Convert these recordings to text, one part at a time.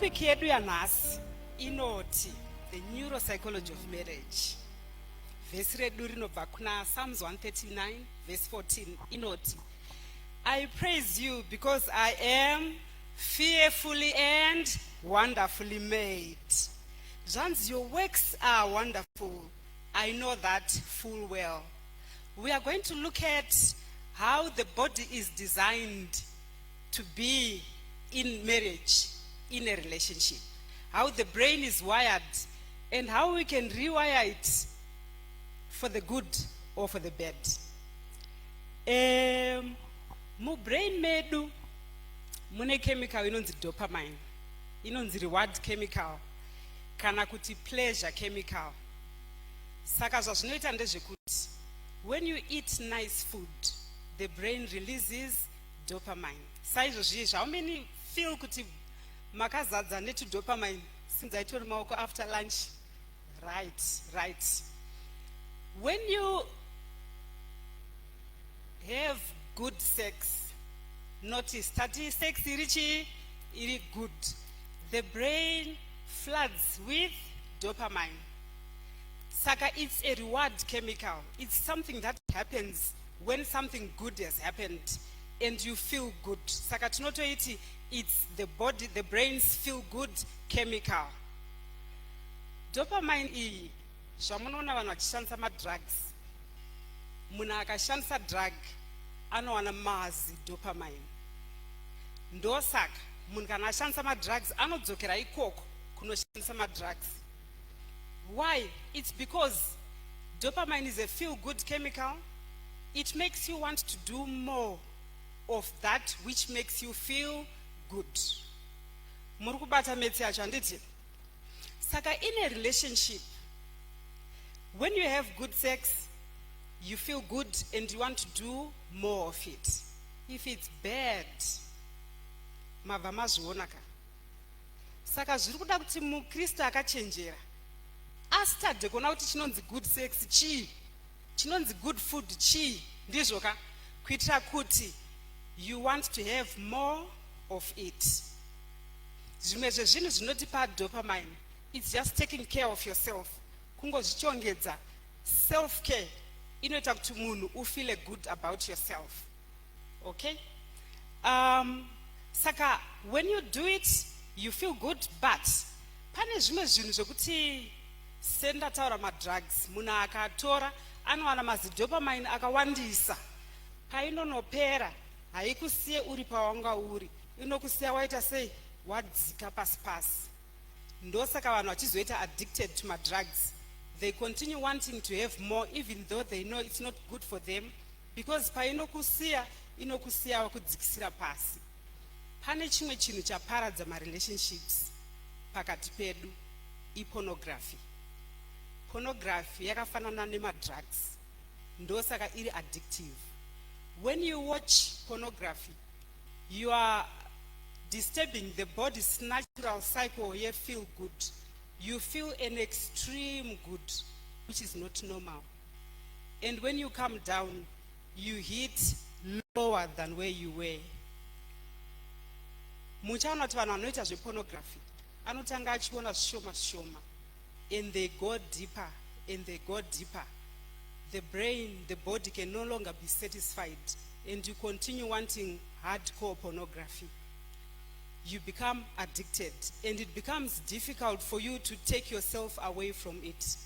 Topic yedu ya nhasi inoti the neuropsychology of marriage. Vhesi redu rinobva kuna Psalms 139 verse 14 inoti, I praise you because I am fearfully and wonderfully made. Zvanzi, your works are wonderful. I know that full well. We are going to look at how the body is designed to be in marriage, in a relationship, how the brain is wired, and how we can rewire it for the good or for the bad. Mu brain medu mune chemical inonzi dopamine, inonzi reward chemical, kana kuti pleasure chemical. Saka zvazvinoita ndezvekuti when you eat nice food, the brain releases dopamine. Saizvozvi, how many feel kuti makazadza netu dopamine since I told maoko after lunch? Right. When you have good sex, notice that sex iri good, the brain floods with dopamine. Saka, it's a reward chemical. It's something that happens when something good has happened and you feel good. Saka tinotoiti, it's the body, the brain's feel good chemical. Dopamine iyi, zvamunoona vanhu vachishandisa madrugs. Munhu akashandisa drug anowana mazi dopamine. Ndosaka munhu kana ashandisa madrugs anodzokera ikoko kunoshandisa madrugs. Why? It's because dopamine is a feel good chemical. It makes you want to do more of that which makes you feel good. Murukubata metsi yacho handiti. Saka in a relationship, when you have good sex, you feel good and you want to do more of it. If it's bad, mabva mazvionaka. Saka zviri kuda kuti muKristu akachenjera asitadhe kuona kuti chinonzi good sex chii, chinonzi good food chii, ndizvoka, kuitira kuti you want to have more of it. Zvimwe zvezvinhu zvinotipa dopamine, it's just taking care of yourself. Kungozvichongedza. Self-care inoita kuti munhu ufeel good about yourself. Okay? Saka, when you do it, you feel good, but pane zvimwe zvinhu zvokuti sendataura madrugs, munhu akatora anowana mazi dopamine akawandisa. Painonopera, haikusiye uri pawanga uri, inokusiya waita sei, wadzika pasi. Ndosaka vanhu vachizoita addicted to madrugs. They continue wanting to have more even though they know it's not good for them, because painokusiya inokusiya wakudzikisira pasi. Pane chimwe chinhu chaparadza marelationships pakati pedu, pornography. Pornography yakafanana nemadrugs, ndosaka iri addictive. When you watch pornography, you are disturbing the body's natural cycle. You feel good. You feel an extreme good, which is not normal. And when you come down, you hit lower than where you were. Muchaona kuti vanhu vanoita zvepornography anotanga achiona zvishoma, and they go deeper and they go deeper. The brain, the body can no longer be satisfied, and you continue wanting hardcore pornography. You become addicted, and it becomes difficult for you to take yourself away from it.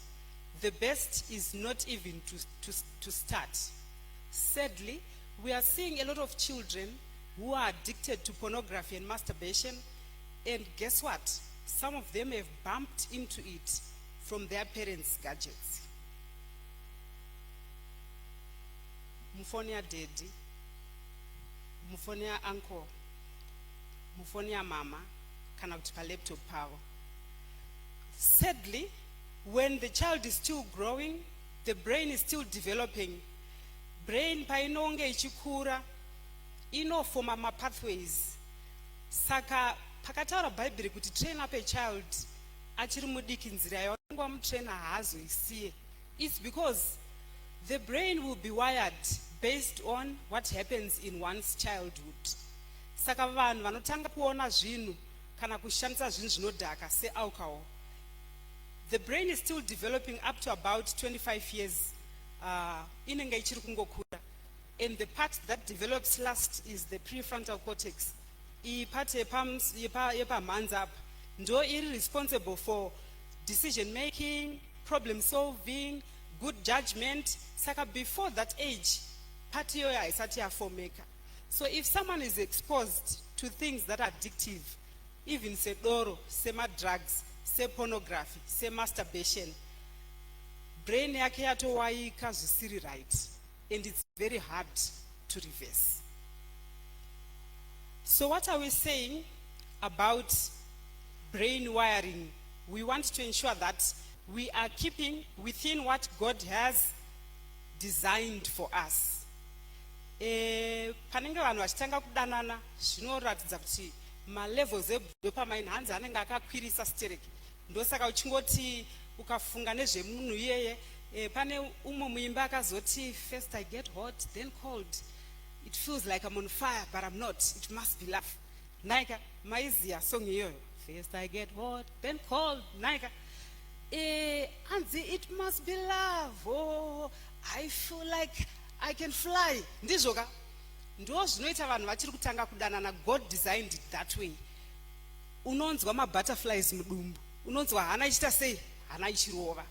The best is not even to start. Sadly, we are seeing a lot of children who are addicted to pornography and masturbation, and guess what? Some of them have bumped into it from their parents' gadgets. Mufoni ya daddy, mufoni ya uncle, mufoni ya mama, kana kuti pa laptop pavo. Sadly, when the child is still growing, the brain is still developing. Brain painonge ichikura, inofoma ma pathways. Saka pakataura Bible kuti train up a child achiri mudiki nzira yaunga mutraina haazoisiye. It's because the brain will be wired based on what happens in one's childhood. Saka vanhu vanotanga kuona zvinhu kana kushandisa zvinhu zvinodhaka sealcohol. The brain is still developing up to about 25 years. Inenge ichiri kungokura. And the part that develops last is the prefrontal cortex. I part yepamhanza apa ndo iri responsible for decision making, problem solving, good judgment. Saka before that age, part iyoyo haisati yafomeka. So if someone is exposed to things that are addictive, even sedoro, drugs, pornography, masturbation, brain yake yatowaika zvisiri right, and it's very hard to reverse. So what are we saying about brain wiring? We want to ensure that we are keeping within what God has designed for us. Panenge vanhu vachitanga kudanana zvinoratidza kuti malevels edopamine hanzi anenge akakwirisa stereki. Ndosaka uchingoti ukafunga nezvemunhu iyeye, pane umwe muimba akazoti, first I get hot, then cold. It feels like I'm on fire, but I'm not. It must be love. Naika, maiziya song iyoyo. First I get hot, then cold. Naika, Anzi, it must be love. Oh, I feel like I can fly. Ndizoka. Ndo zvinoita vanhu vachiri kutanga kudanana. God designed it that way. Unonzwa ma-butterflies mudumbu. Unonzwa hana ichita sei, hana ichirova.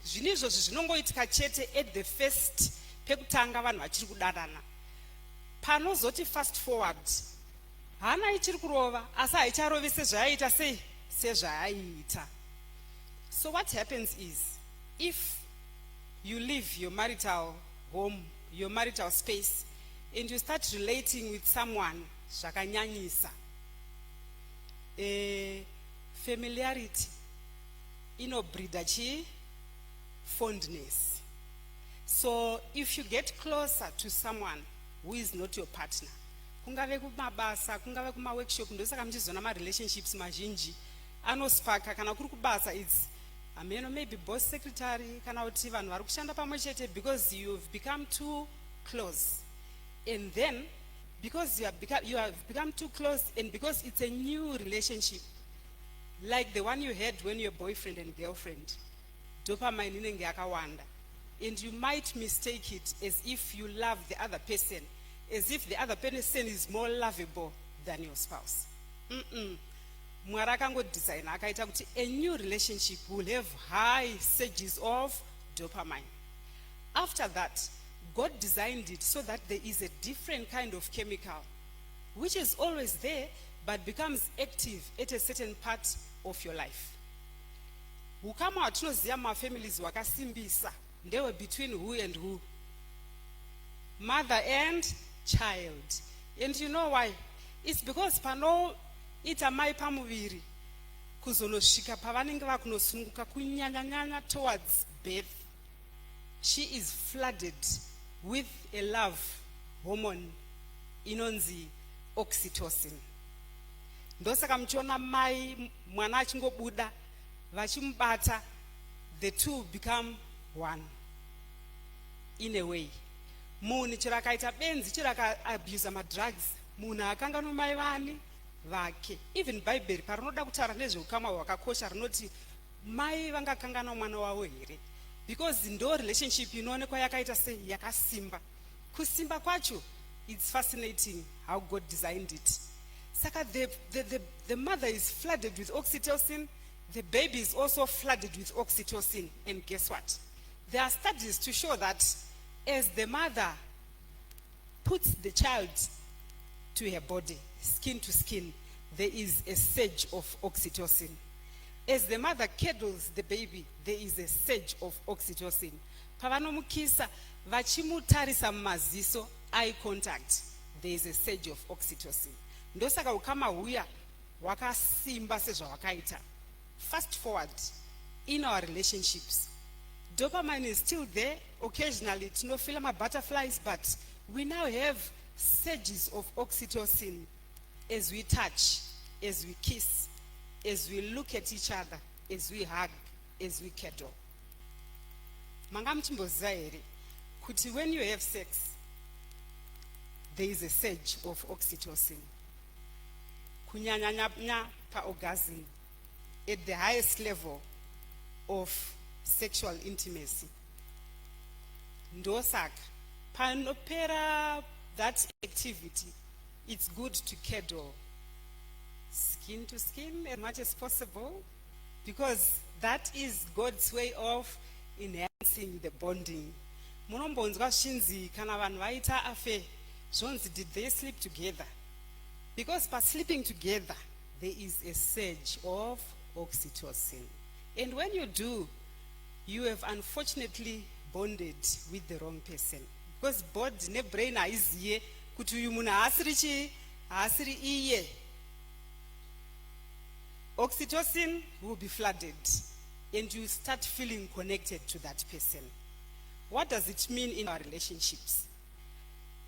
Zvinizvo zvinongoitika chete at the first pekutanga vanhu vachiri kudanana. Panozoti fast forward, hana ichiri kurova, asi haicharovi sezvaaita sei, sezvaaita. So what happens is, if you leave your marital home, your marital space, and you start relating with someone, zvakanyanyisa, familiarity, inobreeda chi fondness. So if you get closer to someone who is not your partner, kungave kumabasa, kungave kuma-workshop, ndosaka mchizona ma-relationships mazhinji anospaka kana kuri kubasa, it's maybe boss secretary kana kuti vanhu vari kushanda pamwe chete, because you've become too close. And then because you have become too close, and because it's a new relationship like the one you had when you're boyfriend and girlfriend, dopamine inenge yakawanda, and you might mistake it as if you love the other person, as if the other person is more lovable than your spouse. Mwari akangodesign akaita kuti a new relationship will have high surges of dopamine. After that, God designed it so that there is a different kind of chemical which is always there but becomes active at a certain part of your life. Ukama watinoziya ma-families wakasimbisa ndewe between who and who? Mother and child. And you know why? It's because pano ita mai pamuviri kuzonosvika pavanenge vakunosunguka kunyanyanyanya towards birth, she is flooded with a love hormone inonzi oxytocin. Ndosaka mchiona mai mwana achingobuda vachimubata, the two become one in a way. Munhu chero akaita benzi, chero akaabuse madrugs, munhu akanganwa mai vani vake. Even Bible parinoda kutaura nezveukama hwakakosha rinoti mai vangakanganwa mwana wavo here, because ndo relationship inoonekwa yakaita sei, yakasimba. Kusimba kwacho, it's fascinating how God designed it. Saka the mother is flooded with oxytocin, the baby is also flooded with oxytocin, and guess what? There are studies to show that as the mother puts the child to her body, skin to skin, there is a surge of oxytocin. As the mother cuddles the baby, there is a surge of oxytocin. Pavanomukisa, vachimutarisa mumaziso, eye contact, there is a surge of oxytocin. Ndosaka ukama huya wakasimba sezvawakaita. Fast forward, in our relationships, dopamine is still there. Occasionally, it's no feel my butterflies, but we now have surges of oxytocin as we touch, as we kiss, as we look at each other, as we hug, as we cuddle. Manga mchimboziva here kuti when you have sex, there is a surge of oxytocin. Kunyanyanya pa-orgasm at the highest level of sexual intimacy. Ndosaka, panopera that activity, it's good to cuddle skin to skin as much as possible, because that is God's way of enhancing the bonding. Munombonzwa shinzi kana vanhu vaita affair zvonzi did they sleep together, because by sleeping together there is a surge of oxytocin, and when you do, you have unfortunately bonded with the wrong person, because body ne brain haiziye kuti uyu munhu haasiri iye. Oxytocin will be flooded and you start feeling connected to that person. What does it mean in our relationships?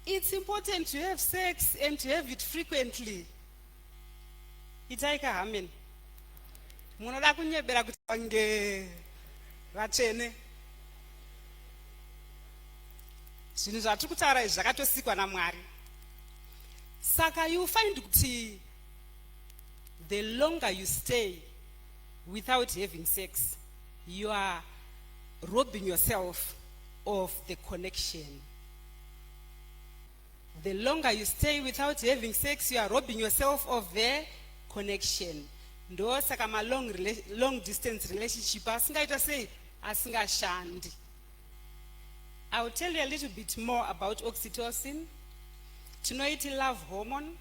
It's important to have sex and to have it frequently. Itaika amen. Munoda kunyebera kuti vange vachene. Zvinhu zvatiri kutaura izvi zvakatosikwa naMwari. Saka you find kuti the longer you stay without having sex, you are robbing yourself of the connection. The longer you stay without having sex, you are robbing yourself of the connection. Ndo saka ma long distance relationship asingaita sei asingashandi. I will tell you a little bit more about oxytocin. Tinoiti love hormone.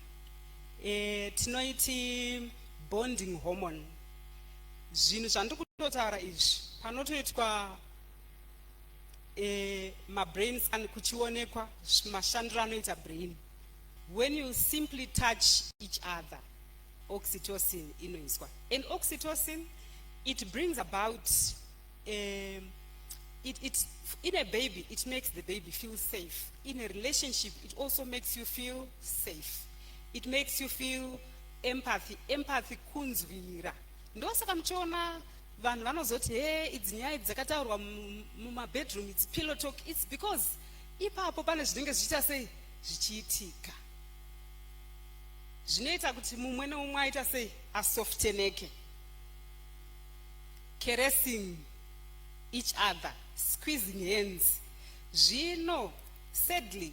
Tinoiti bonding hormone. Zvinhu zvandiri kutotaura izvi panotoitwa ma-brain scan kuchionekwa mashandiro anoita brain. When you simply touch each other, oxytocin inoiswa. And oxytocin, it brings about, in a baby, it makes the baby feel safe. In a relationship, it also makes you feel safe. It makes you feel empathy kunzwira. Ndosaka muchiona vanhu vanozoti idzi nyaya dzakataurwa mumabedroom, it's pillow talk. It's because ipapo pane zvinenge zvichiita sei zvichiitika, zvinoita kuti mumwe neumwe aita sei asofteneke. Caressing each other, squeezing hands. Zvino sadly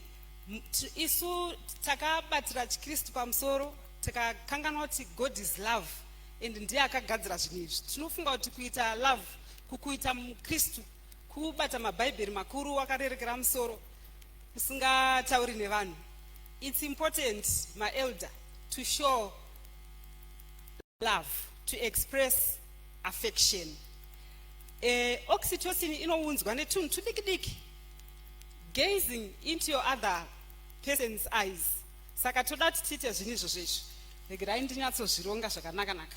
isu takabatira chikristu pamusoro, takakanganwa kuti God is love and ndiye akagadzira zvinhu izvi. Tinofunga kuti kuita love, kukuita mukristu, kubata mabhaibheri makuru wakarerekera musoro usingatauri nevanhu. It's important, my elder, to show love, to express affection. Oxytocin inounzwa netunhu tudiki-diki, gazing into your other person's eyes. Saka toda tiite zvinhu izvozvo. Regerai ndinyatsozvironga zvakanaka-naka.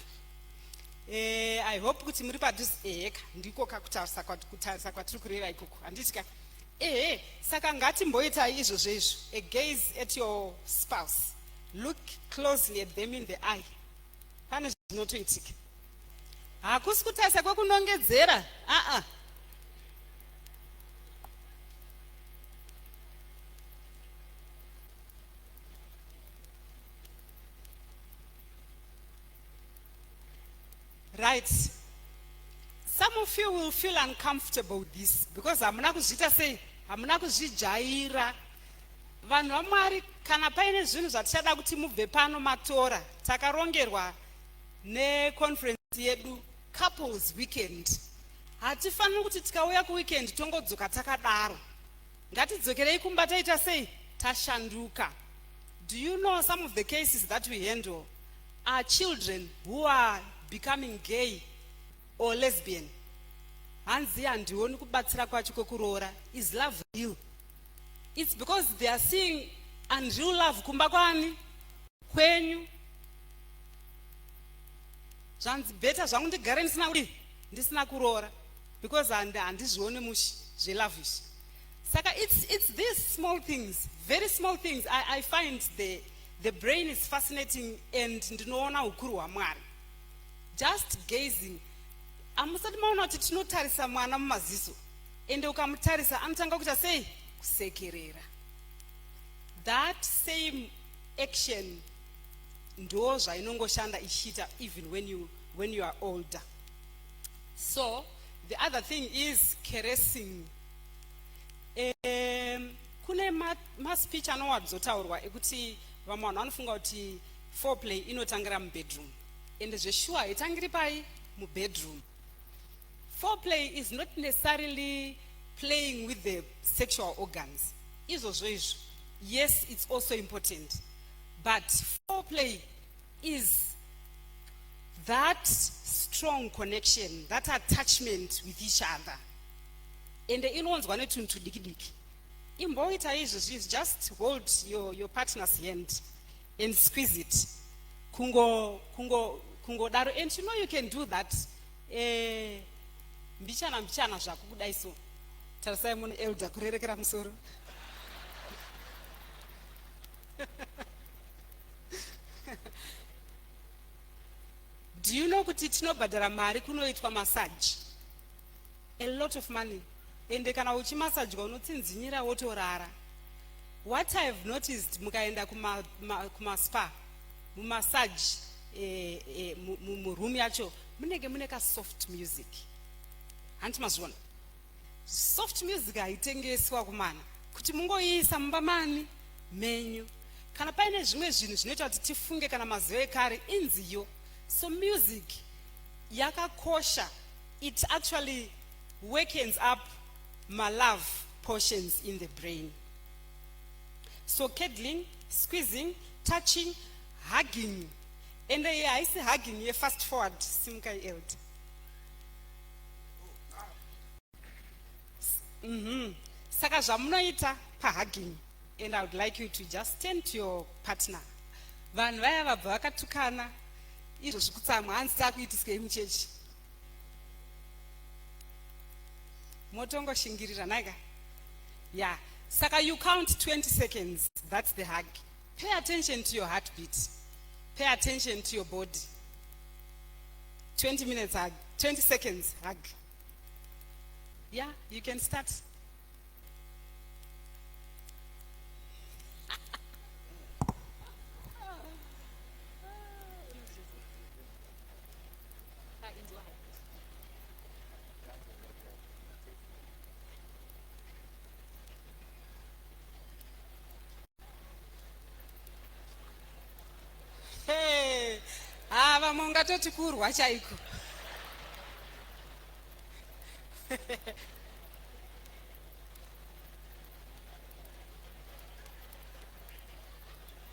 I hope kuti muri padhuze ndiko kutarisa kwatiri kureva ikoko. Handitika saka ngatimboitai izvozvo. A gaze at your spouse. Look closely at them in the eye. Pane zvinotoitika. Hakusi kutarisa kwekunongedzera. Right. Some of you will feel uncomfortable with this because hamuna kuzviita sei, hamuna kuzvijaira. Vanhu vaMwari, kana paine zvinhu zvatichada kuti mubve pano matora, takarongerwa neconference yedu couples weekend. Hatifaniri kuti tikauya kuweekend tongodzoka takadaro. Ngatidzokerei kumba taita sei tashanduka. Do you know some of the cases that we handle are children who are becoming gay or lesbian? Hanzi handioni kubatsira kwacho kwekuroora. Is love real? It's because they are seeing unreal love kumba kwani kwenyu. Zvanzi better zvangu ndigare ndisina kuroora because handizvioni mushi zvelove izvi. Saka it's these small things, very small things. I find the brain is fascinating and ndinoona ukuru hwaMwari. Just gazing. Amusati maona kuti tinotarisa mwana mumaziso ende ukamutarisa anotanga kuita sei kusekerera. That same action ndo zvainongoshanda ichiita even when you are older. So the other thing is caressing. Kune ma-speech anowadzotaurwa ekuti vamwe vanhu vanofunga kuti foreplay inotangira mubedroom, ende zveshuwa haitangiri pai mubedroom. Foreplay is not necessarily playing with the sexual organs. Izvozvo izvo, yes, it's also important, but foreplay is that strong connection, that attachment with each other. Ende inonzwa netunhu tudiki-diki. Imboita izvozvo is just hold your partner's hand and squeeze it. Kungo daro. And you know you can do that. Mbichana zvako kudai so. Tarisai munhu elder kurerekera musoro. Do you know kuti tinobhadhara mari kunoitwa massage? A lot of money. Ende kana uchimasajwa unotsinzinyira wotorara. What I have noticed mukaenda kuma spa, mumassage muroom yacho, munenge mune ka soft music. Hanti mazvona. Soft music haitengeswa kumana. Kuti mungoisa mumba mani menyu. Kana paine zvimwe zvinhu zvinoita kuti tifunge kana mazuva ekare inziyo. So music yakakosha. It actually wakens up my love portions in the brain. So cuddling, squeezing, touching, hugging. And I say hugging, you fast forward, simkai eld. Saka zvamunoita pa hugging. And I would like you to just turn to your partner. Vanhu vaya vabva vakatukana, izvo zvekutsamwa hanzi takuitisei muchechi. Motongoshingirira naika. Yeah. Saka you count 20 seconds. That's the hug. Pay attention to your heartbeat. Pay attention to your body. 20 minutes hug. 20 seconds hug. Yeah, you can start. Hey, vamwe ungatoti kurwa chaiko.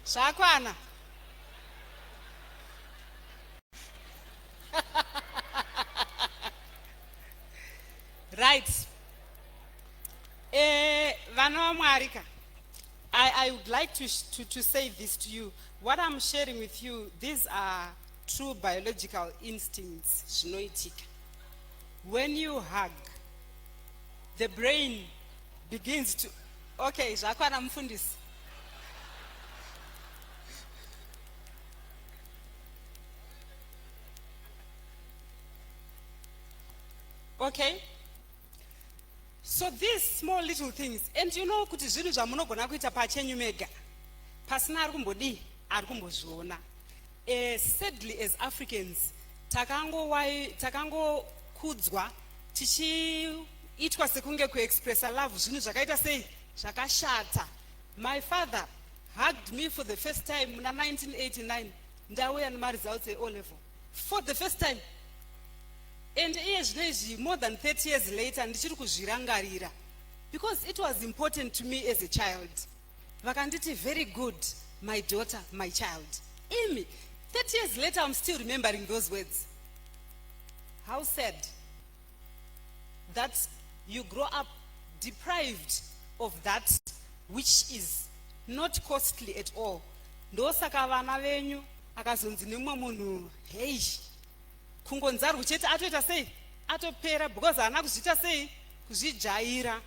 Zvakwana. Right. Vana vaMwari. I would like to say this to you. What I'm sharing with you, these are true biological instincts. Zvinoitika. When you hug, the brain begins to... Okay, zvakwana mufundisi. Okay? So these small little things, and you know kuti zvinhu zvamunogona kuita pachenyu mega, pasina ari kumbodii, ari kumbozviona. Sadly as Africans, takangokudzwa tichiitwa sekunge kuexpressa love zvinhu zvakaita sei zvakashata. My father hugged me for the first time in 1989. Ndauya nemaresults e O level. For the first time. And more than 30 years later, ndichiri kuzvirangarira. Because it was important to me as a child. Vakanditi, very good, my daughter, my child. Amy, 30 years later, I'm still remembering those words. How sad that you grow up deprived of that which is not costly at all. Ndosaka vana venyu, akazonzi nemumwe munhu, hey, kungonzarwa chete atoita sei atopera because haana kuzviita sei kuzvijaira.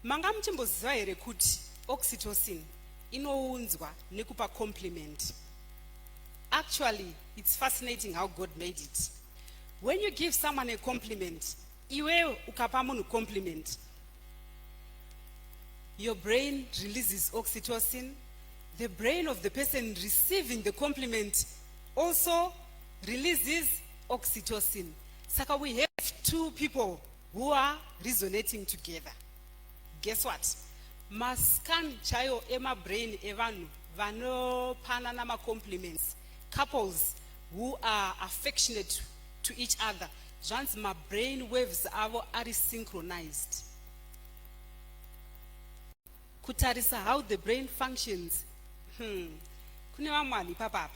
Manga muchimboziva here kuti oxytocin inounzwa nekupa compliment. Actually, it's fascinating how God made it. When you give someone a compliment, iwe ukapa munhu compliment, your brain releases oxytocin, the brain of the person receiving the compliment also releases oxytocin. Saka we have two people who are resonating together. Guess what? Mascan chayo ema brain evanu vano panana ma compliments. Couples who are affectionate to each other. Once my brain waves are synchronized. Kutarisa how the brain functions. Kune vamwani papa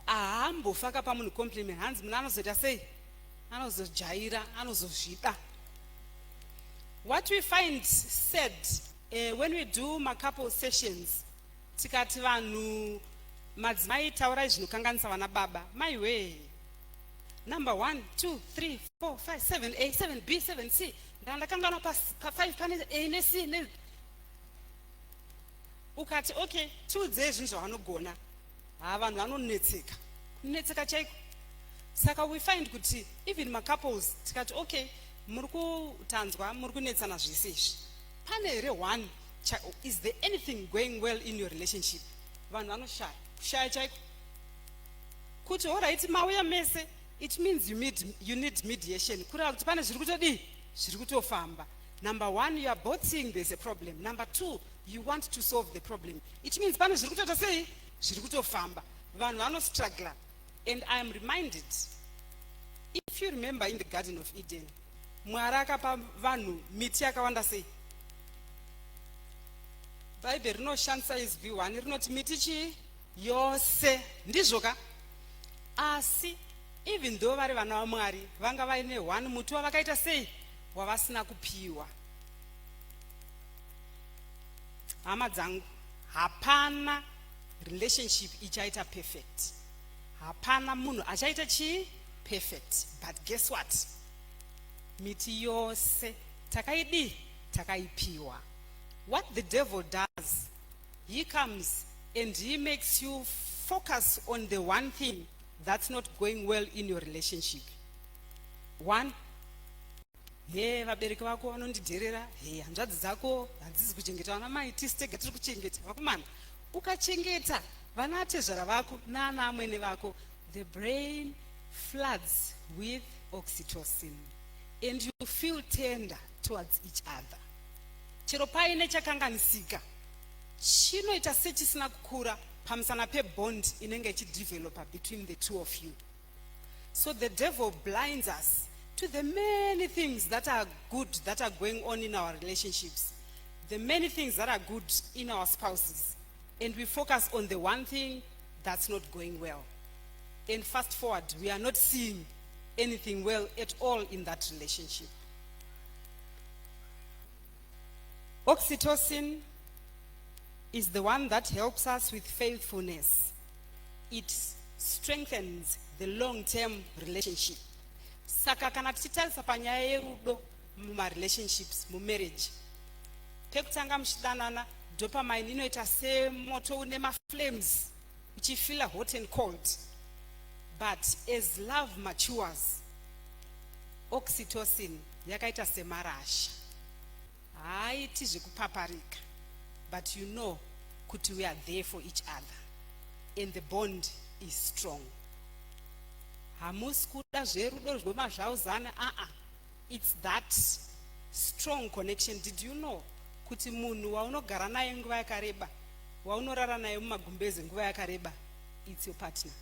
ahambofaka pamunhu compliment hanzi munhu anozoita sei anozojaira anozozvida. What we find said when we do couple sessions, tikati vanhu madzimai taurai zvinokanganisa vana baba, maiwe number 1 2 3 4 5 7 A 7 B 7 C ndakangana pa 5 pane A ne C ne ukati okay tudze zvinhu zvavanogona vanhu vanonetseka kunetseka chaiko. Saka we find kuti even couples tikati okay muri kutanzwa muri kunetsana zvese izvi pane here one is there anything going well in your relationship. Vanhu vanoshaya chaiko kuti alright mauya mese it means you need mediation kureva kuti pane zviri kutodii zviri kutofamba. Number 1 you are both seeing there's a problem. Number 2 you want to solve the problem. It means pane zviri kutoita sei zviri kutofamba. Vanhu vanostruggle. And I am reminded, if you remember in the Garden of Eden, Mwari akapa vanhu miti yakawanda sei. Bible rinoshandisa izwi 1 rinoti miti chii yose ndizvoka. Asi even though vari vana vaMwari vanga vaine 1 muti wavakaita sei wavasina kupiwa. Hama dzangu, hapana relationship ichaita perfect. Hapana munhu achaita chii perfect. But guess what? Miti yose takaipiwa. What the devil does, he comes and he makes you focus on the one thing that's not going well in your relationship. 1, vabereki vako vanondidherera, hanzvadzi dzako hadzizi kuchengeta vana mai, tisi tega tiri kuchengeta. Vakomana ukachengeta vana tezvara vako naana amwene vako, the brain floods with oxytocin and you feel tender towards each other. Chero paine chakanganisika chinoita sechisina kukura pamusana pebond inenge ichidevelopa between the two of you. So the devil blinds us to the many things that are good that are going on in our relationships, the many things that are good in our spouses, and we focus on the one thing that's not going well. And fast forward, we are not seeing anything well at all in that relationship. Oxytocin is the one that helps us with faithfulness. It strengthens the long-term relationship. Saka kana tichitarisa panyaya yerudo mumarelationships, mumarriage, pekutanga muchidanana, dopamine inoita semoto une maflames uchifila hot and cold. But as love matures, oxytocin yakaita semarasha. Haiti zvekupaparika, but you know kuti we are there for each other and the bond is strong. Hamusi kuda zverudo rwemazvauzana, it's that strong connection. Did you know kuti munhu waunogara naye nguva yakareba, waunorara naye mumagumbeze nguva yakareba, it's your partner.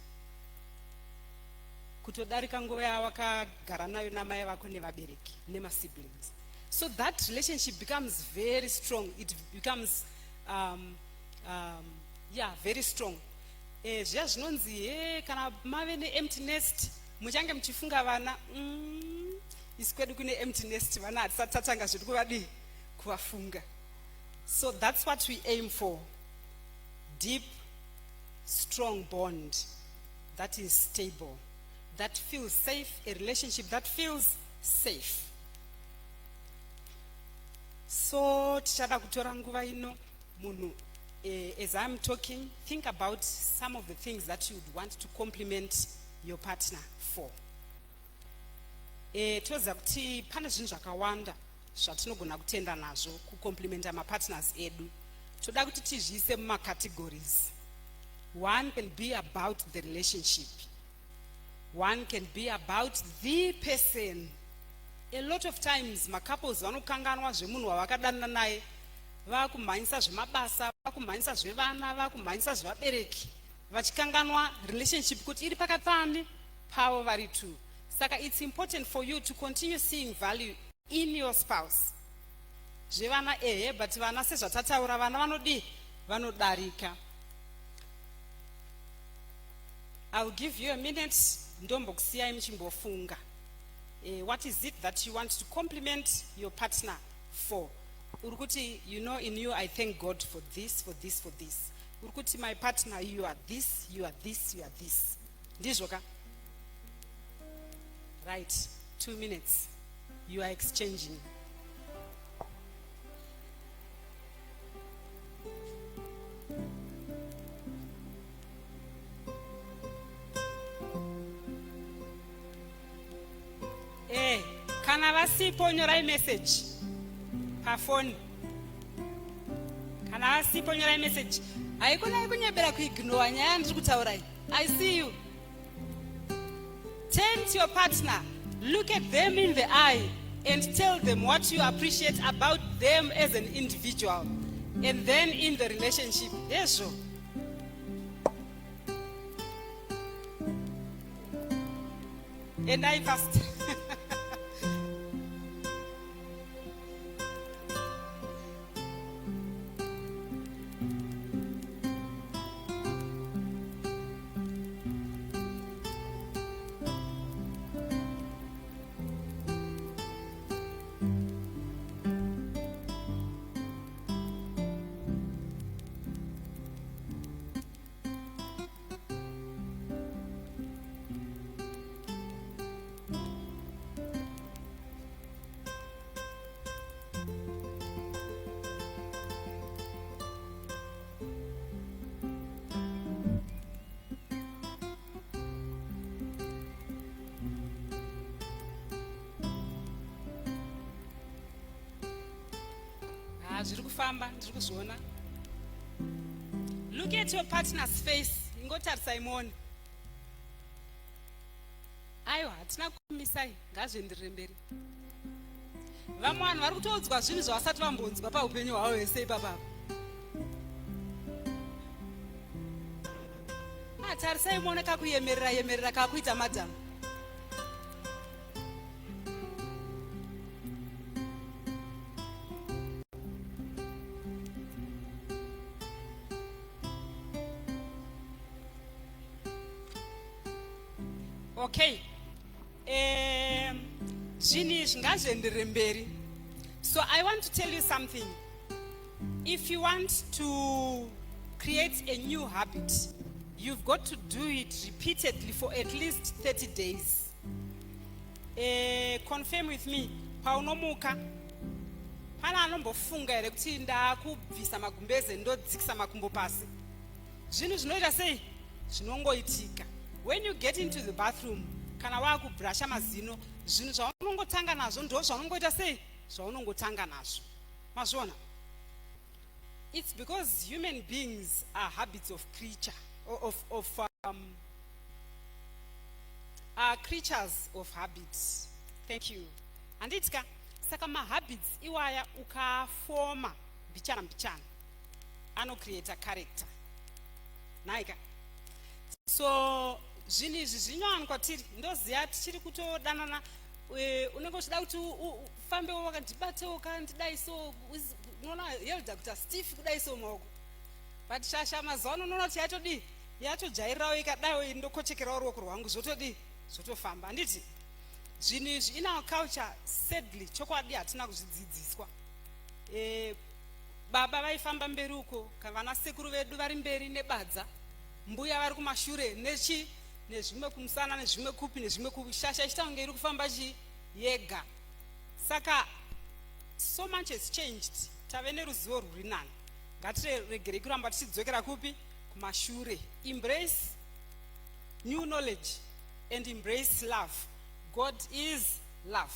Kutodarika nguva yawakagara nayo namai vako nevabereki nemasiblings. So that relationship becomes very strong. It becomes very strong. Zviya zvinonzi kana mave ne-empty nest muchange muchifunga vana, isi kwedu kune empty nest vana hatisati tatanga zviri kuvadii kuvafunga. So that's what we aim for. Deep, strong bond that is stable, that feels safe, a relationship that feels safe. So tichada kutora nguva ino munhu, as I'm talking, think about some of the things that you would want to compliment your partner for. Toza kuti pane zvinhu zvakawanda zvatinogona kutenda nazvo kucomplimenta mapartners edu. toda kuti tizviise mumacategories. One can be about the relationship. One can be about the person. A lot of times macouples vanokanganwa zvemunhu wavakadanana naye, vakumhanyisa zvemabasa, vakumhanyisa zvevana, vakumhanyisa zvevabereki, vachikanganwa relationship kuti iri pakati pavo vari two. Saka it's important for you to continue seeing value in your spouse. Zvevana but vana sezvatataura vana vanodi vanodarika. I'll give you a minute ndombokusiyai muchimbofunga. What is it that you want to compliment your partner for? Urukuti, you know, in you I thank God for this, for this, for this. Urukuti, my partner, you are this, you are this, you are this. Ndizvoka? Right, 2 minutes. You are exchanging. Kana vasipo nyorai message pafoni. Kana vasipo nyorai message. Haikona kunyebera kuignore nyaya ndiri kutaurai. I see you. Turn to your partner, look at them in the eye and tell them what you appreciate about them as an individual and then in the relationship. Yes, sure. And I fast. Look at your partner's face. Ingotarisa imoni. Aiwa, hatina kumisai, ngazvienderere mberi. Vamwe vanhu vari kutoudzwa zvinhu zvavasati vambonzwa paupenyu hwavo hwese ipapa. Tarisai muone kakuyemerera kakuita madam. Okay. So I want to tell you something. If you want to create a new habit, you've got to do it repeatedly for at least 30 days. Confirm with me. Paunomuka. Pana anombofunga ere kuti ndakubvisa magumbeze ndodzikisa makumbo pasi. Zvinhu zvinoita sei? Zvinongoitika. When you get into the bathroom, kana wakubrusha mazino, zvinhu zvaunongotanga nazvo ndo zvaunongoita sei? Zvaunongotanga nazvo. Mazvona? It's because human beings are habits of creature, are creatures of habits. Thank you. And it's saka habits iwaya ukafoma mbichana ano create a character. Naika. So zvinhu izvi zvinyohani kwatiri ndoziya tichiri kutodanana unenge uchida kuti ufambe wakandibatewo ukandidai so unoona yelda kuti stiff kudai so maoko but shasha mazuva ano unoona kuti yatojairirawo ikadaiwo indokochekerawo ruoko rwangu zvotofamba handiti zvinhu izvi in our culture sadly chokwadi hatina kuzvidzidziswa. Baba vaifamba mberi uko vana sekuru vedu vari mberi nebadza, mbuya vari kumashure nezvimwe kumusana nezvimwe kupi nezvimwe kupi, shasha ichitange iri kufamba yega. Saka so much has changed. Tave neruzivo rwuri nani. Ngatiregere kuramba tichidzokera kupi kumashure. Embrace new knowledge and embrace love. God is love.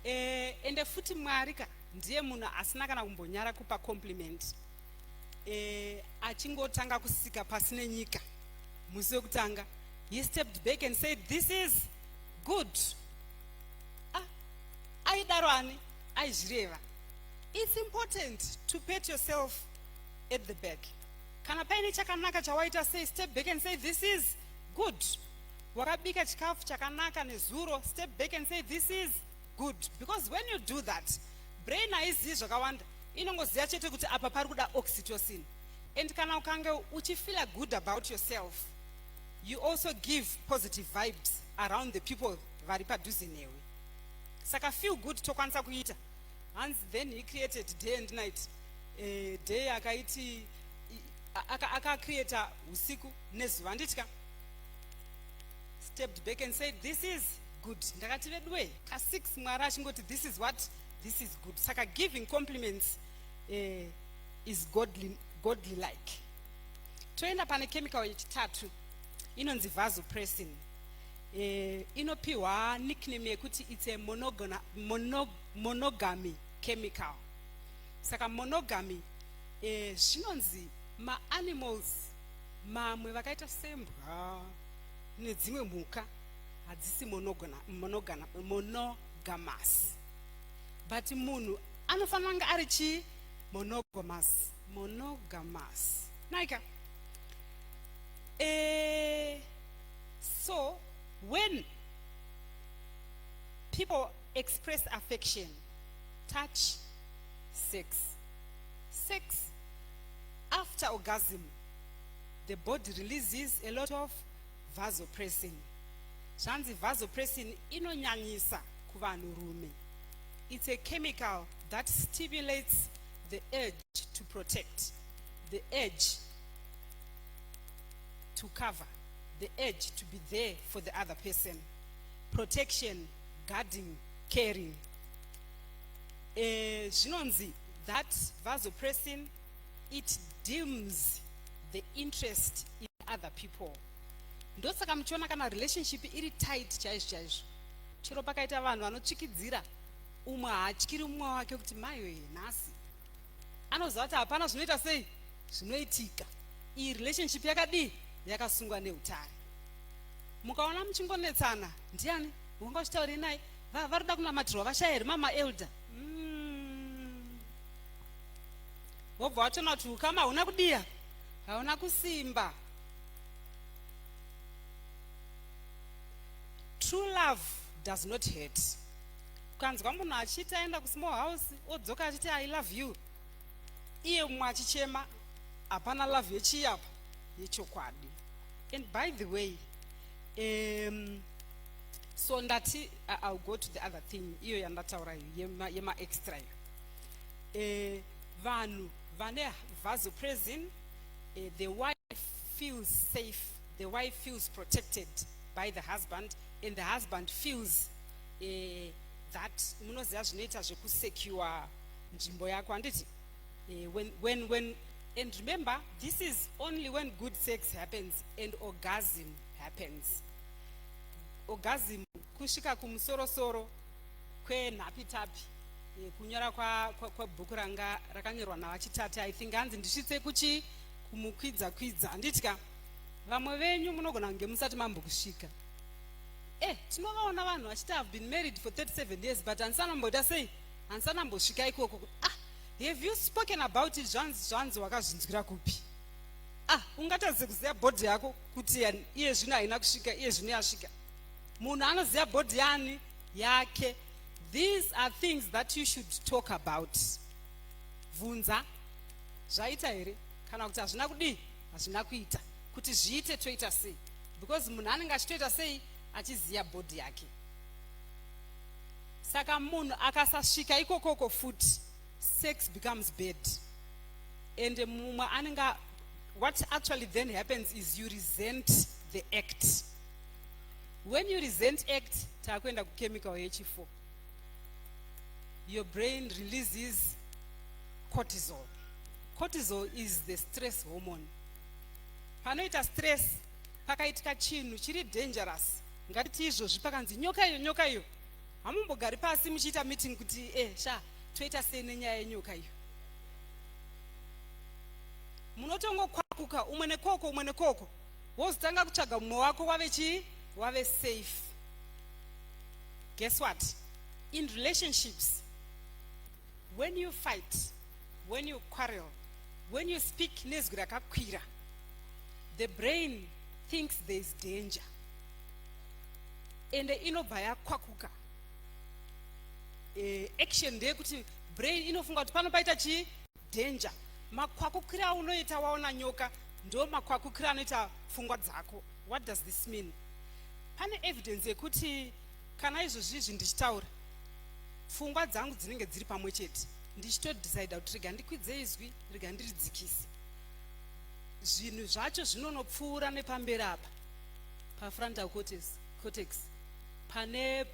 Ende futi Mwari ndiye munhu asina kana kumbonyara kupa compliment. achingotanga kusika pasine nyika musi wekutanga, he stepped back and said, this is good. Aidaro ani aizvireva. It's important to pat yourself at the back. Kana paine chakanaka chawaita, say, step back and say, this is good. Wakabika chikafu chakanaka nezuro, step back and say, this is good. Because when you do that, brain haizivi zvakawanda, inongoziva chete kuti apa pari kuda oxytocin. And kana ukange uchifeel good about yourself, you also give positive vibes around the people vari padhuze newe. Saka feel good tokwanisa kuita. And then he created day and night. Day akaiti aka creator usiku nezuva nditika. Stepped back and said, this is good. Ndakati vedwe ka 6 mwara achingoti, this is what, this is good. Saka giving compliments is godly like. Toenda pane chemical yechitatu inonzi vasopressin. Inopiwa nickname yekuti it's a monogamy chemical. Saka monogamy zvinonzi ma-animals mamwe vakaita sembwa nedzimwe mhuka hadzisi monogamous, but munhu anofanira kunge ari chi monogamous naika. So when people express affection, touch, sex, after orgasm, the body releases a lot of vasopressin. Zvanzi vasopressin inonyanyisa kuvanhurume. It's a chemical that stimulates the urge to protect, the urge to cover, the urge to be there for the other person. Protection, guarding, caring. Zvinonzi that vasopressin, it dims the interest in other people. Ndosaka muchiona kana relationship iri tight chaizvo. Chero pakaita vanhu vanotsvikidzira, umwe haatyiri umwe wake kuti maiwe nhasi. Anoziva kuti hapana zvinoita sei zvinoitika. Iyi relationship yakadii yakasungwa neutare. Mukaona muchingonetsana, ndiani wanga uchitauri naye, varikuda kunamatirwa vashayeri mama elder. Wobva watona kuti ukama hauna kudiya, hauna kusimba. True love does not hurt. Ukanzwa munhu achiti aenda kusmall house odzoka achiti I love you, iye mumwe achichema, hapana love yechiyapa yechokwadi. And by the way, so ndati I'll go to the other thing iyo yandataura yema extra iyo. Vanhu vane vasopressin, the wife feels safe, the wife feels protected by the husband, and the husband feels that munoziva zvinoita zvekusecure nzvimbo yako handiti. When and remember, this is only when good sex happens and orgasm happens. Orgasm kusvika kumusoro-soro kwenhapitapi. Kunyora kwabhuku ranga rakanyorwa navachitatu, I think hanzi ndisvitse kuchi kumukwidza handitya. Vamwe venyu munogona kunge musati mambokusvika. Tinovaona vanhu vachiti have been married for 37 years but handisanambota sei, handisanambosvika ikoko. Have you spoken about it? Zvanzi wakazvinzwira kupi? Ungatadze kuziva bhodhi yako kuti iye zvino haina kusvika, iye zvino yasvika. Munhu anoziva bhodhi yani yake. These are things that you should talk about. Vunza zvaita here kana kuti hazvina kudii, hazvina kuita, kuti zviite toita sei, because munhu anenge achitoita sei achiziva bhodhi yake. Saka munhu akasasvika ikokoko futi, sex becomes bad. And mumwe anenge, what actually then happens is you resent the act. When you resent act, takuenda kuchemical yechifo. Your brain releases cortisol. Cortisol is the stress hormone. Panoita stress, pakaitika chinhu chiri dangerous. Ngatiti izvozvi pakanzi nyoka iyo. Hamumbogari pasi muchiita meeting kuti toita sei nenyaya yenyoka iyo. munotongokwakuka umwe nekoko wozotanga kutsvaga mumwe wako wave safe. Guess what? In relationships, when you fight, when you quarrel, when you speak nezwi rakakwira, the brain thinks there is danger, ende inobva yakwakuka. Action ndeyekuti brain inofunga kuti pano paita chi danger. Makwakukira aunoita waona nyoka ndo makwakukira anoita pfungwa dzako. What does this mean? Pane evidence yekuti kana izvozvizvi ndichitaura pfungwa dzangu dzinenge dziri pamwe chete, ndichitodecide kuti rega ndikwidze izwi, rega ndiridzikise. Zvinhu zvacho zvinonopfuura nepamberi apa pafrontal cortex pane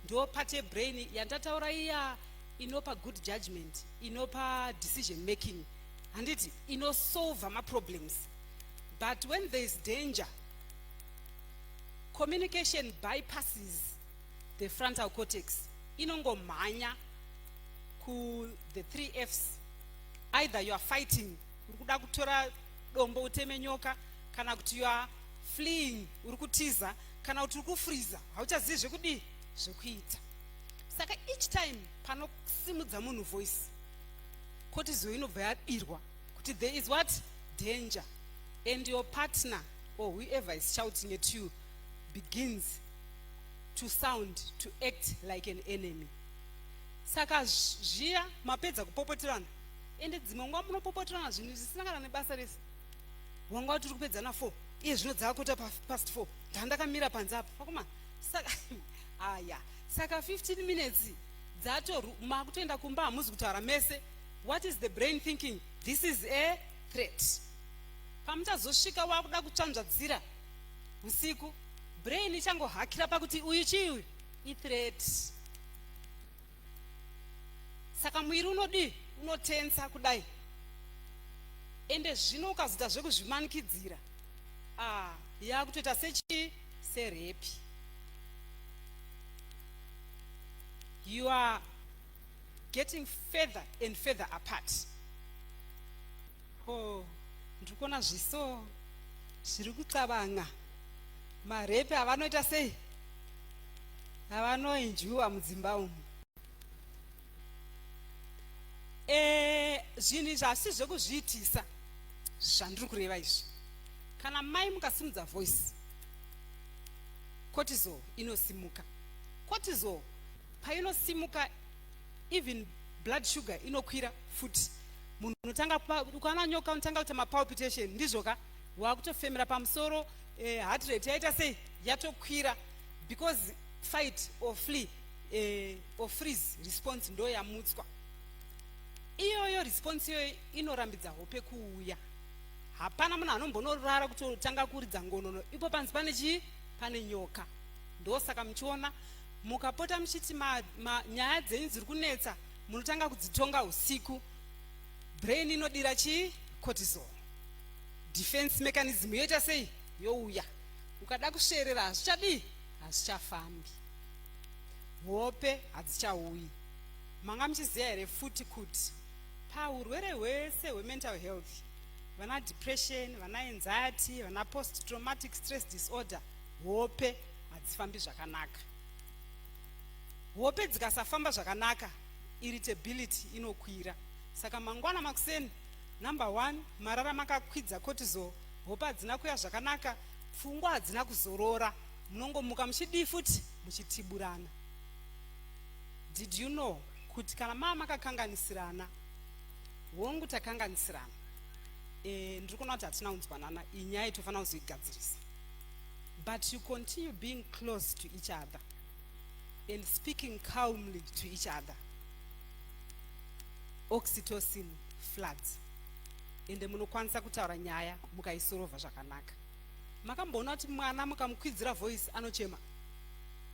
ndo part yebrain yandataura iya inopa good judgment, inopa decision making, handiti inosolve maproblems. But when there is danger, communication bypasses the frontal cortex, inongomhanya ku the 3 F's. Either you are fighting, urikuda kutora dombo uteme nyoka, kana kuti you are fleeing, urikutiza, kana kuti urikufreeza, hauchazivi zvekudi zvekuita. Saka each time panosimudza munhu voice, cortisol inobva yadirwa kuti there is what? Danger. And your partner or whoever is shouting at you begins to sound, to act like an enemy. Saka zviya mapedza kupopoterana, ende dzimwe nguva munopopoterana zvinhu zvisina kana nebasa rese. Wanga tiri kupedzana 4, iye zvino dzakota past 4, ndandakamira panze apa pakoma. Saka aya, saka 15 minutes dzato makutoenda kumba hamuzi kutaura mese. What is the brain thinking? This is a threat. Pamuchazosvika wakuda kutsvanzvadzira usiku, brain ichangohakira pakuti uyu chii, i-threat. Saka mwiri unodi unotensa kudai, ende zvino ukazoita zvekuzvimanikidzira, yakutoita serepi. You are getting further and further apart. Ndikuona zviso zviri kuxabanga. Marepi avanoita sei? Avanoenjuwa mudzimba umu. Zvinhu zvasi zvekuzviitisa zvandiri kureva izvi. Kana mai mukasimudza voice, cortisol inosimuka. Cortisol painosimuka, even blood sugar inokwira futi. Munhu unotanga ukaona nyoka unotanga kuita mapalpitation, ndizvoka wakutofemera pamusoro, heart rate yaita sei yatokwira, because fight or flee or freeze response ndo yamutswa. Iyoyo response iyoyo inorambidza hope kuuya. Hapana munhu anombonorara kutotanga kuridza ngonono, ipo panzi pane chii? Pane nyoka. Ndosaka muchiona mukapota muchiti nyaya dzenyu dziri kunetsa, munotanga kudzitonga usiku, brain inodira chii? Cortisol. Defense mechanism yoita sei? Youya. Ukada kusherera hazvichadii? Hazvichafambi. Hope hadzichauyi. Manga muchiziva here futi kuti paurwere hwese hwemental health, vana depression, vana anxiety, vana post traumatic stress disorder, hope hadzifambi zvakanaka. Hope dzikasafamba zvakanaka, irritability inokwira. Saka mangwana makuseni, number 1, marara makakwidza cortisol, hope hadzina kuya zvakanaka, pfungwa hadzina kuzorora, munongomuka muchidii futi? Muchitiburana. Did you know kuti kana mama makakanganisirana, hongu takanganisirana, ndiri kuona kuti hatina kunzwanana, iyi nyaya itofanira kuzoigadzirisa. But you continue being close to each other and speaking calmly to each other, oxytocin floods, ende munokwanisa kutaura nyaya mukaisorova zvakanaka. Makamboona kuti mwana mukamukwidzira voice anochema,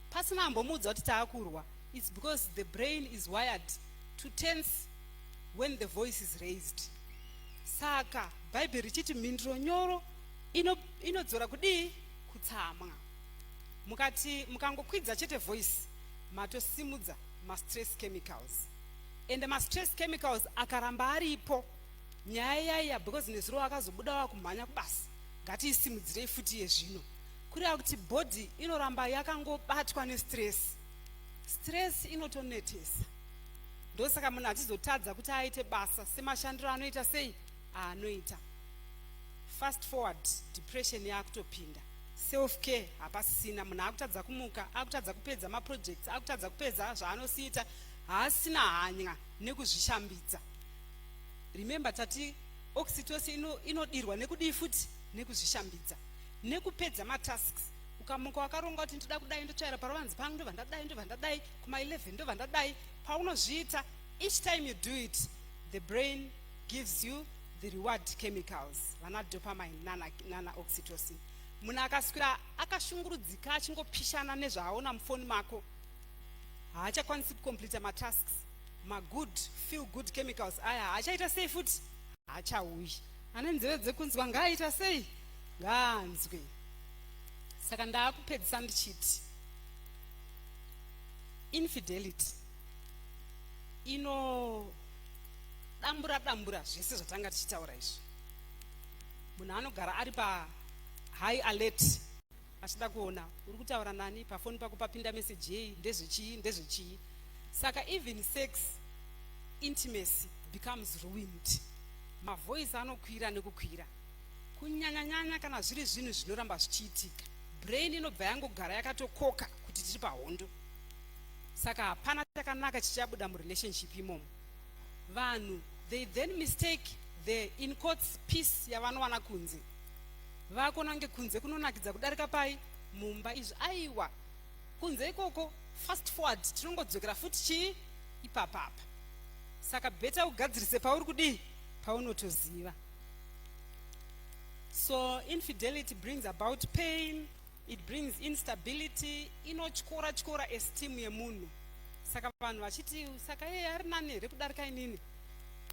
pasina ambomuudza kuti taakurwa. It's because the brain is wired to tense when the voice is raised. Saka Bible richiti mhinduro nyoro inodzora kudii? Kutsamwa. Mukati mukangokwidza chete voice, matosimudza ma stress chemicals. And ma stress chemicals akaramba aripo, nyaya iya because nezuro akazobuda wakumhanya kubasa ngatiisimudzirei futi yezvino kureva kuti bhodhi inoramba yakangobatwa nestress. Stress inotonetesa, ndosaka munhu achizotadza kuti aite basa semashandiro anoita sei anoita. Fast forward, depression yakutopinda, self care hapasisina, munhu akutadza kumuka, akutadza kupedza maprojects, akutadza kupedza zvaanosiita, haasina hanya nekuzvishambidza. Remember tati oxytocin inodirwa nekudii futi nekuzvishambidza nekupedza matasks. Ukamuka wakaronga kuti ndoda kudai ndotsvaira paruvanzi pangu ndovandadai kuma 11 ndovandadai, paunozviita each time you do it the brain gives you the reward chemicals vana dopamine nana oxytocin. Munhu akaswira akashungurudzika achingopishana nezvaaona mufoni mako haachakwanisi kucomplete matasks. Magood feel good chemicals aya haachaita sei futi haachauyi. Ane nzeve dzekunzwa ngaaita sei ngaanzwe. Saka ndaakupedzisa ndichiti infidelity dambura zvese zvatanga tichitaura izvi. Munhu anogara ari pa high alert achida kuona uri kutaura nani, pafoni pako papinda message yei, ndezvechii. Saka even sex intimacy becomes ruined. Mavoice anokwira nekukwira, kunyanyanyanya kana zviri zvinhu zvinoramba zvichiitika. Brain inobva yangogara yakatokoka kuti tiri pahondo. Saka hapana chakanaka chichabuda murelationship imomo. Vanhu they then mistake the in quotes peace yavanowana kunze. Vakona kunge kunze kunonakidza kudarika pai mumba izvi. Aiwa, kunze ikoko fast forward tinongodzokera futi chii ipapapa. Saka beta ugadzirise pauri kudii paunotoziva. So infidelity brings about pain, it brings instability, inotyora esteem yemunhu. Saka vanhu vachiti saka yeye ari nani here kudarika inini,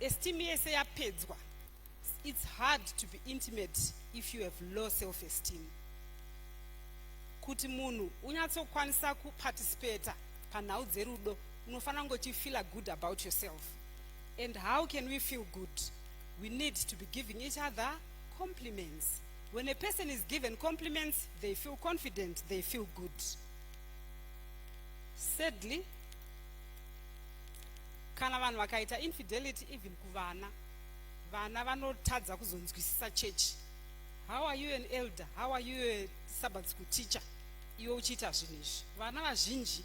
esteem yese yapedzwa. It's hard to be intimate if you have low self-esteem. Kuti munhu unyatsokwanisa kuparticipate panhau dzerudo unofanira ngochifeel good about yourself. And how can we feel good? We need to be giving each other compliments. When a person is given compliments, they feel confident, they feel good. Sadly, kana vanhu vakaita infidelity even kuvana, vana vanotadza kuzonzwisisa church. How are you an elder? How are you a Sabbath school teacher? Iwe uchiita zvinhu izvi. Vana vazhinji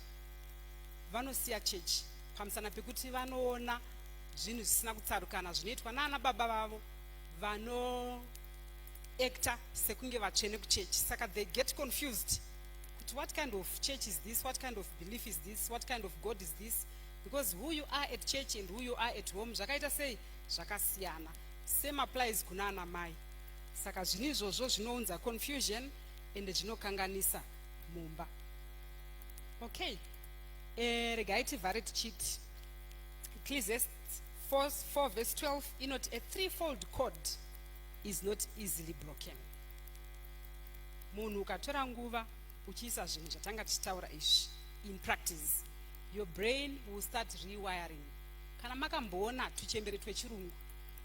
vanosiya church pamusana pekuti vanoona zvinhu zvisina kutsarukana zvinoitwa naana baba vavo vano actor sekunge vatsvene kuchurch. Saka they get confused kuti what kind of church is this, what kind of belief is this, what kind of God is this, because who you are at church and who you are at home zvakaita sei zvakasiyana. Same applies kuna ana mai. Saka zvinhu izvozvo zvinounza confusion and zvinokanganisa mumba. Okay, regai tivhare tichiti Ecclesiastes 4 verse 12 inoti a threefold cord is not easily broken. Munhu ukatora nguva uchiisa zvinhu zvatanga tichitaura izvi in practice, your brain will start rewiring. Kana makamboona tuchembere twechirungu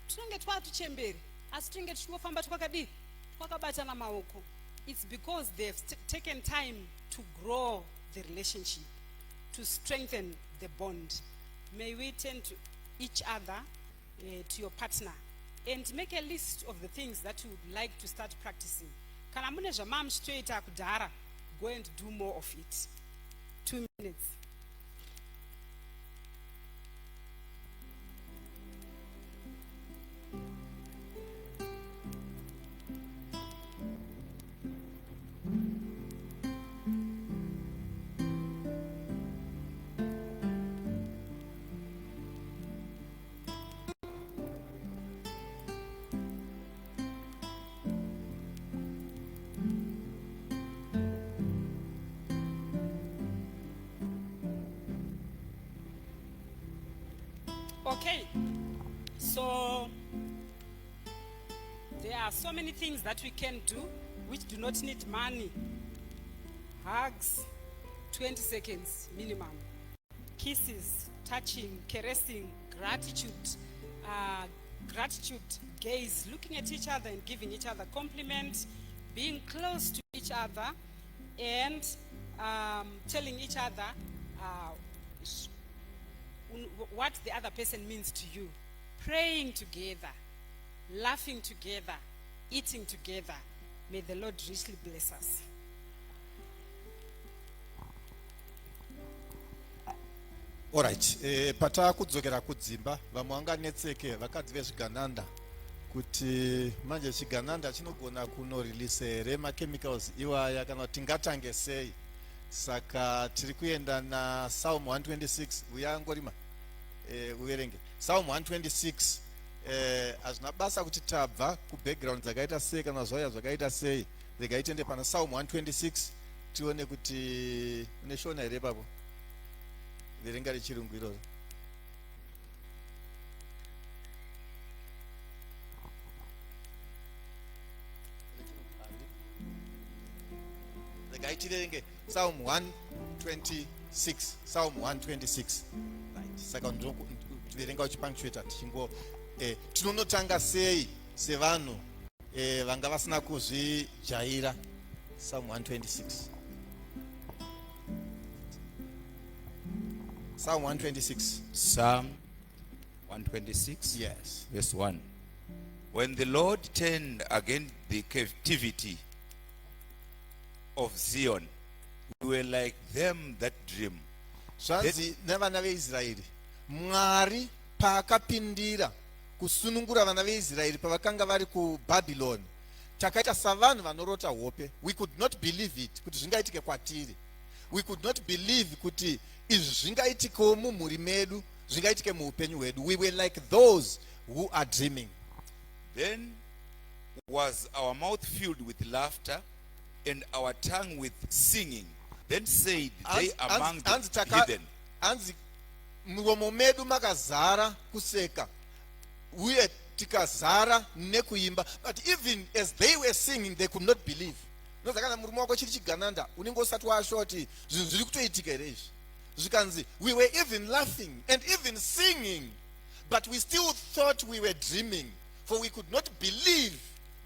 tunenge twatuchembere asi tunenge tuchingofamba twakadii twakabatana maoko. It's because they've taken time to grow the relationship, to strengthen the bond. May we turn to each other, to your partner, and make a list of the things that you would like to start practicing. Kana mune zvamamuchitoita kudhara, go and do more of it. 2 minutes. Okay, so there are so many things that we can do which do not need money. Hugs, 20 seconds minimum. Kisses, touching, caressing, gratitude, gratitude gaze, looking at each other and giving each other compliments, being close to each other, and telling each other what the other person means to you, praying together, laughing together, eating together. May the Lord richly bless us. Alright, pata kudzokera kudzimba vamwe vanganetseke vakadzi vezvigananda kuti manje chigananda chinogona kunorelease here machemicals iwaya kana kuti tingatange sei. Saka tiri kuenda na Psalm 126 uyangorima uverenge Psalm 126. Hazvina basa kuti tabva kubackground dzakaita sei kana zvauya zvakaita sei, regai tiende pana Psalm 126 tione kuti uneshona here papo. Verenga rechirungu iroro. Regai tirenge Psalm 126. Psalm 126. Right. Saka verenga uchipunctuate tichingo tinonotanga sei sevanhu vanga vasina kuzvijaira. Psalm 126. Psalm 126. Psalm 126. Yes. Verse 1. When the Lord turned against the captivity of Zion, we were like them that dream. Zvanzi nevana veIsraeri, Mwari paakapindira kusunungura vana veIsraeri pavakanga vari kuBhabhiloni, takaita savanhu vanorota hope. We could not believe it kuti zvingaitike kwatiri. We could not believe kuti izvi zvingaitikewo mumhuri medu, zvingaitike muupenyu hwedu. We were like those who are dreaming. Then was our mouth filled with laughter and our tongue with singing. Then said they among the heathen. Anzi muromo medu makazara kuseka, uye tikazara nekuimba. But even as they were singing, they could not believe. Nozakana murume wako chiri chigananda unenge usati washuwa kuti zvinhu zviri kutoitika here izvi. Zvikanzi we were even laughing and even singing, but we still thought we were dreaming, for we could not believe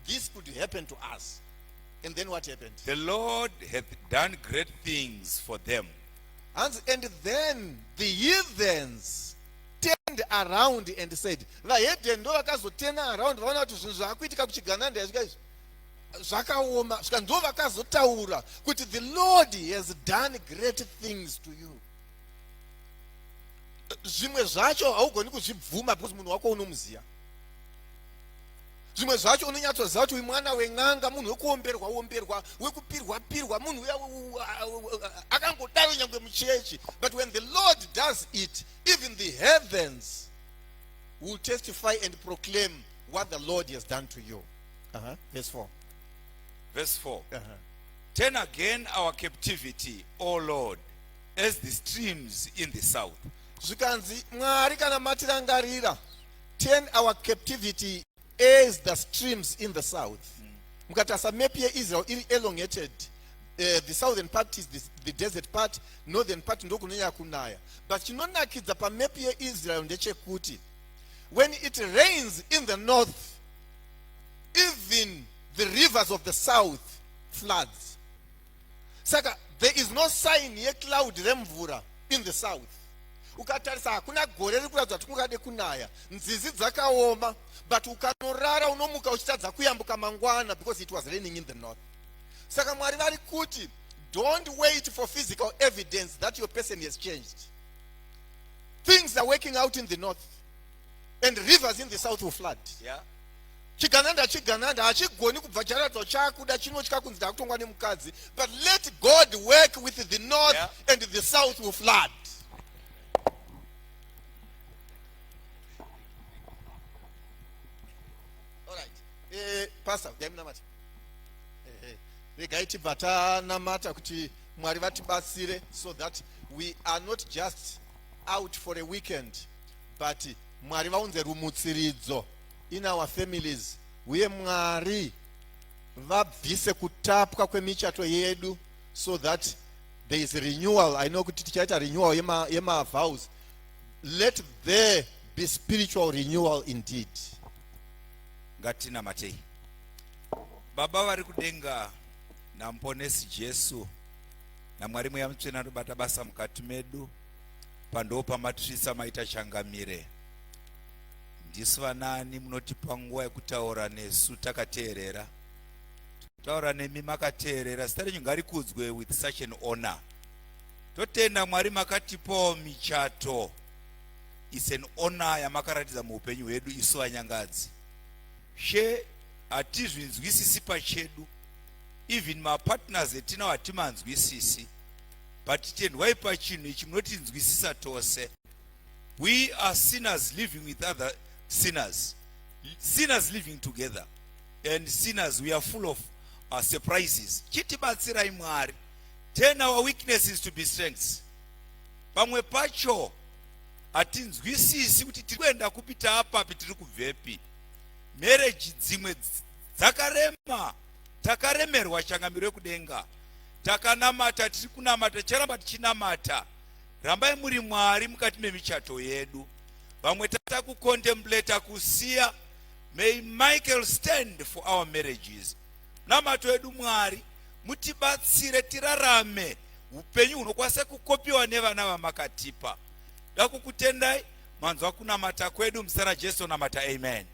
this could happen to us. And then what happened? The Lord hath done great things for them. And then the heathens turned around and said, vahedhen ndo vakazoturn around vaona kuti zvinhu zvaakuitika kuchigananda yazvika izvi zvakaoma, zvika ndo vakazotaura kuti the Lord has done great things to you. Zvimwe zvacho haugoni kuzvibvuma because munhu wako unomuziya. Zvimwe zvacho unonyatsoziva kuti uyu mwana wen'anga, munhu wekuomberwa wekupirwa, munhu akangodaro nyangwe muchechi. But when the Lord does it, even the heavens will testify and proclaim what the Lord has done to you. Verse 4. Verse 4. Turn again our captivity, O Lord, as the streams in the south. Zvikanzi Mwari kana matirangarira, turn our captivity as the streams in the south. Mukatasa map yeIsrael iri elongated. The southern part is the desert part, northern part ndokunonyanya kunaya. But chinonakidza pa map yeIsrael ndechekuti when it rains in the north, even the rivers of the south floods. Saka there is no sign yecloud remvura in the south. Ukatarisa hakuna gore riri kuratidza kuti kungade kunaya, nzizi dzakaoma, but ukanorara unomuka uchitadza kuyambuka mangwana because it was raining in the north. Saka Mwari vari kuti don't wait for physical evidence that your person has changed. Things are working out in the north and rivers in the south will flood. Yeah. Chigananda hachigoni kubva charadzo chakuda chinotya kunzi ndakutongwa nemukadzi, but let God work with the north, and the south will flood. Alright. Pastor, ndaimunamata. Regai tibva tanamata kuti Mwari vatibatsire so that we are not just out for a weekend, but Mwari vaunze rumutsiridzo in our families. Uye Mwari vabvise kutapwa kwemichato yedu so that there is renewal. I know kuti tichaita renewal yema vows. Let there be spiritual renewal indeed. Ngatinamate. Baba vari kudenga namuponesi Jesu naMwari mweya mutsvene anobata basa mukati medu pandowo pamatirisa maita changamire. Ndisu vanani munotipa nguva yekutaura nesu takateerera. Taura nemi makateerera, zita renyu ngarikudzwe with such an honor. Totenda Mwari makatipawo michato. It's an honor yamakaratidza muupenyu hwedu isu vanyangadzi. She hatizvinzwisisi pachedu. Even mapartners etinawo hatimanzwisisi. But tendwai pachinhu ichi munotinzwisisa tose. We are sinners living with other sinners. Sinners living together. And sinners, we are full of surprises. Chitibatsirai Mwari. Turn our weaknesses to be strengths. Pamwe pacho hatinzwisisi kuti tiri kuenda kupita apa tiri kubvepi. Marriage dzimwe dzakarema. Takaremerwa changamiro yekudenga. Takanamata tiri kunamata charamba tichinamata. Rambai muri Mwari mukati memichato yedu. Vamwe tatakucontemplate kusiya. May Michael stand for our marriages. Namato yedu Mwari mutibatsire tirarame upenyu hunokwanisa kukopiwa nevana vamakatipa. Ndakukutendai manzwa kunamata kwedu muzita raJesu namata, amen.